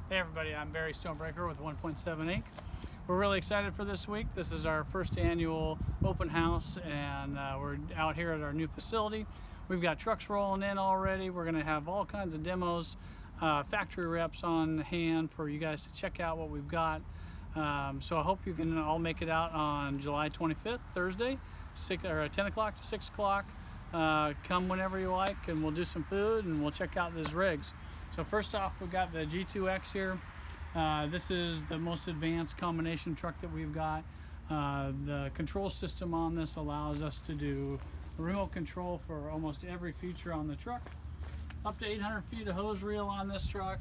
Hey everybody, I'm Barry Stonebreaker with 1.7 Inc. We're really excited for this week. This is our first annual open house, and we're out here at our new facility. We've got trucks rolling in already. We're going to have all kinds of demos, factory reps on hand for you guys to check out what we've got. So I hope you can all make it out on July 25th, Thursday, 10 o'clock to 6 o'clock. Come whenever you like, and we'll do some food and we'll check out these rigs. So first off, we've got the G2X here. This is the most advanced combination truck that we've got. The control system on this allows us to do remote control for almost every feature on the truck. Up to 800 feet of hose reel on this truck.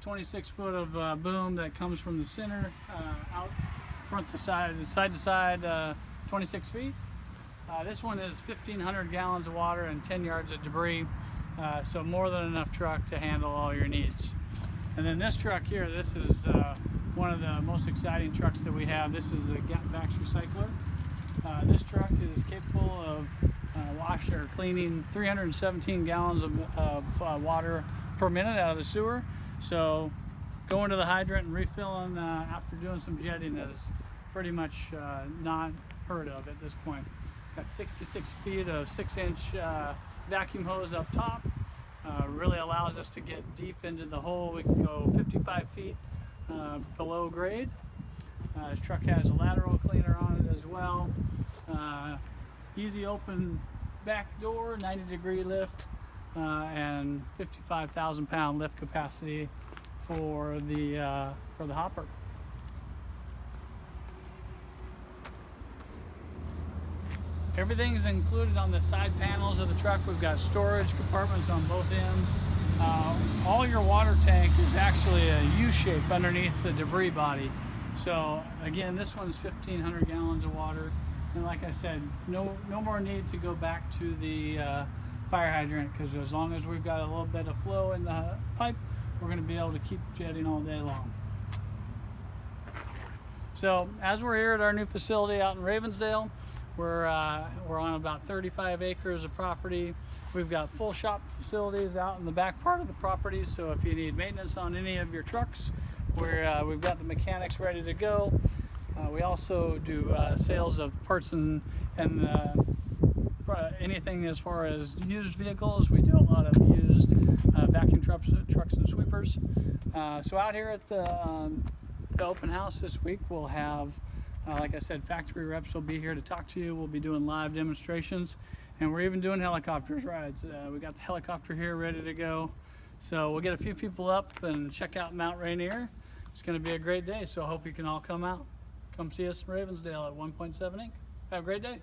26 foot of boom that comes from the center out front to side to side, 26 feet. This one is 1,500 gallons of water and 10 yards of debris. So more than enough truck to handle all your needs. And then this truck here, this is one of the most exciting trucks that we have. This is the Gapbacks Recycler. This truck is capable of washing or cleaning 317 gallons of water per minute out of the sewer. So going to the hydrant and refilling after doing some jetting is pretty much not heard of at this point. Got 66 feet of 6-inch vacuum hose up top. Really allows us to get deep into the hole. We can go 55 feet below grade. This truck has a lateral cleaner on it as well. Easy open back door, 90-degree lift, and 55,000 pound lift capacity for the hopper. Everything's included on the side panels of the truck. We've got storage compartments on both ends. All your water tank is actually a U-shape underneath the debris body. So again, this one's 1,500 gallons of water. And like I said, no more need to go back to the fire hydrant, because as long as we've got a little bit of flow in the pipe, we're going to be able to keep jetting all day long. So as we're here at our new facility out in Ravensdale, we're on about 35 acres of property. We've got full shop facilities out in the back part of the property, so if you need maintenance on any of your trucks, we've got the mechanics ready to go. We also do sales of parts and anything as far as used vehicles. We do a lot of used vacuum trucks and sweepers. So out here at the open house this week, we'll have like I said, factory reps will be here to talk to you. We'll be doing live demonstrations, and we're even doing helicopters rides. We got the helicopter here ready to go. So we'll get a few people up and check out Mount Rainier. It's going to be a great day, so I hope you can all come out. Come see us in Ravensdale at 1.7 Inc. Have a great day.